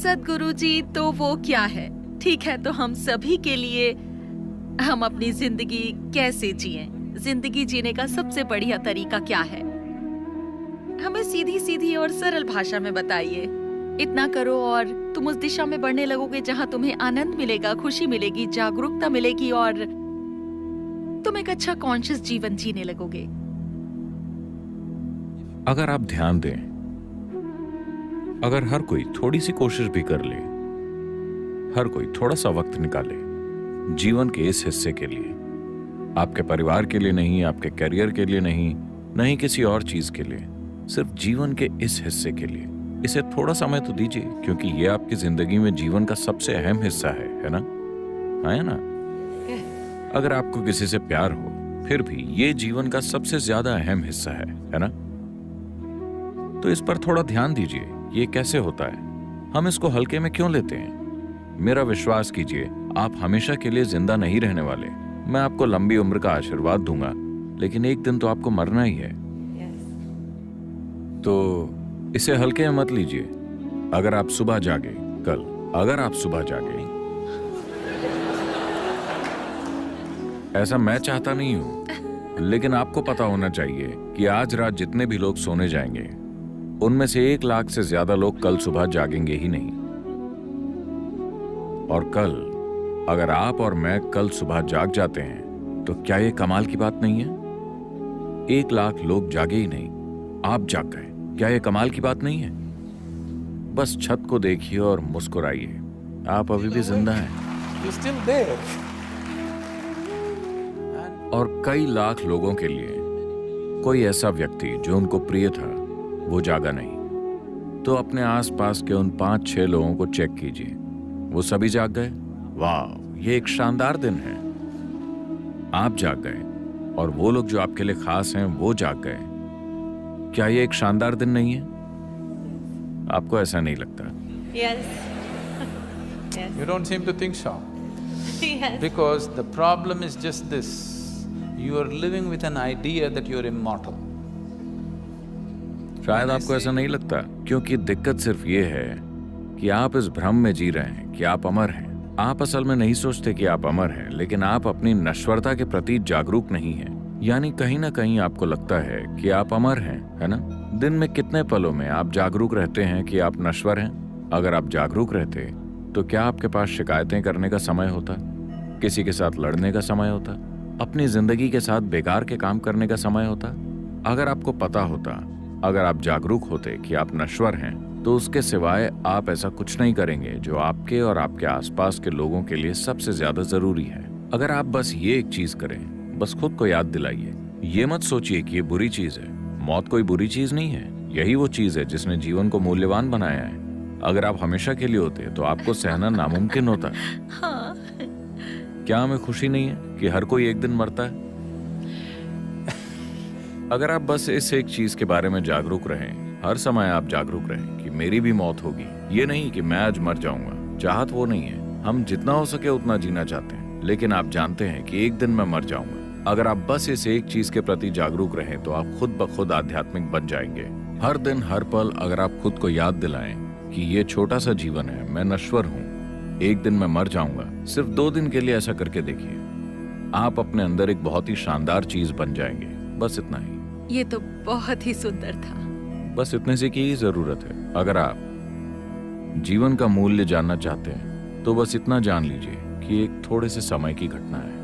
सद्गुरु जी, तो वो क्या है? ठीक है, तो हम सभी के लिए हम अपनी जिंदगी कैसे जिएं? जिंदगी जीने का सबसे बढ़िया तरीका क्या है? हमें सीधी सीधी और सरल भाषा में बताइए। इतना करो और तुम उस दिशा में बढ़ने लगोगे जहां तुम्हें आनंद मिलेगा, खुशी मिलेगी, जागरूकता मिलेगी और तुम एक अच्छा कॉन्शियस जीवन जीने लगोगे। अगर आप ध्यान दें, अगर हर कोई थोड़ी सी कोशिश भी कर ले, हर कोई थोड़ा सा वक्त निकाले जीवन के इस हिस्से के लिए, आपके परिवार के लिए नहीं, आपके करियर के लिए नहीं, नहीं किसी और चीज के लिए, सिर्फ जीवन के इस हिस्से के लिए इसे थोड़ा समय तो दीजिए, क्योंकि ये आपकी जिंदगी में जीवन का सबसे अहम हिस्सा है ना? है ना? अगर आपको किसी से प्यार हो, फिर भी ये जीवन का सबसे ज्यादा अहम हिस्सा है ना? तो इस पर थोड़ा ध्यान दीजिए। ये कैसे होता है? हम इसको हल्के में क्यों लेते हैं? मेरा विश्वास कीजिए, आप हमेशा के लिए जिंदा नहीं रहने वाले। मैं आपको लंबी उम्र का आशीर्वाद दूंगा, लेकिन एक दिन तो आपको मरना ही है। तो इसे हल्के में मत लीजिए। अगर आप सुबह जागे कल, अगर आप सुबह जागे, ऐसा मैं चाहता नहीं हूं, लेकिन आपको पता होना चाहिए कि आज रात जितने भी लोग सोने जाएंगे, उनमें से 1 लाख से ज्यादा लोग कल सुबह जागेंगे ही नहीं। और कल अगर आप और मैं कल सुबह जाग जाते हैं, तो क्या ये कमाल की बात नहीं है? 1 लाख लोग जागे ही नहीं, आप जाग गए। क्या ये कमाल की बात नहीं है? बस छत को देखिए और मुस्कुराइए, आप अभी भी जिंदा हैं। You're still there. और कई लाख लोगों के लिए कोई ऐसा व्यक्ति जो उनको प्रिय था, वो जागा नहीं। तो अपने आसपास के उन 5-6 लोगों को चेक कीजिए, वो सभी जाग गए। वाह, ये एक शानदार दिन है। आप जाग गए और वो लोग जो आपके लिए खास हैं वो जाग गए। क्या ये एक शानदार दिन नहीं है? आपको ऐसा नहीं लगता? Yes. Yes. You don't seem to think so. Yes. Because the problem is just this, you are living with an idea that you are immortal. शायद आपको ऐसा नहीं लगता, क्योंकि दिक्कत सिर्फ ये है कि आप इस भ्रम में जी रहे हैं कि आप अमर हैं। आप असल में नहीं सोचते कि आप अमर हैं, लेकिन आप अपनी नश्वरता के प्रति जागरूक नहीं हैं। यानी कहीं ना कहीं आपको लगता है कि आप अमर हैं, है ना? दिन में कितने पलों में आप जागरूक रहते हैं कि आप नश्वर हैं? अगर आप जागरूक रहते तो क्या आपके पास शिकायतें करने का समय होता, किसी के साथ लड़ने का समय होता, अपनी जिंदगी के साथ बेकार के काम करने का समय होता? अगर आपको पता होता, अगर आप जागरूक होते कि आप नश्वर हैं, तो उसके सिवाय आप ऐसा कुछ नहीं करेंगे जो आपके और आपके आसपास के लोगों के लिए सबसे ज्यादा जरूरी है। अगर आप बस ये एक चीज करें, बस खुद को याद दिलाइए, ये मत सोचिए कि ये बुरी चीज है। मौत कोई बुरी चीज नहीं है, यही वो चीज है जिसने जीवन को मूल्यवान बनाया है। अगर आप हमेशा के लिए होते तो आपको सहना नामुमकिन होता। हाँ। क्या हमें खुशी नहीं है कि हर कोई एक दिन मरता है? अगर आप बस इस एक चीज के बारे में जागरूक रहें, हर समय आप जागरूक रहें कि मेरी भी मौत होगी, ये नहीं कि मैं आज मर जाऊंगा। चाहत वो नहीं है, हम जितना हो सके उतना जीना चाहते हैं, लेकिन आप जानते हैं कि एक दिन मैं मर जाऊंगा। अगर आप बस इस एक चीज के प्रति जागरूक रहें, तो आप खुद ब खुद आध्यात्मिक बन जाएंगे। हर दिन हर पल अगर आप खुद को याद दिलाएं कि ये छोटा सा जीवन है, मैं नश्वर हूँ, एक दिन मैं मर जाऊंगा, सिर्फ 2 दिन के लिए ऐसा करके देखिए, आप अपने अंदर एक बहुत ही शानदार चीज बन जाएंगे। बस इतना ही। ये तो बहुत ही सुंदर था। बस इतने से की ही जरूरत है। अगर आप जीवन का मूल्य जानना चाहते हैं, तो बस इतना जान लीजिए कि एक थोड़े से समय की घटना है।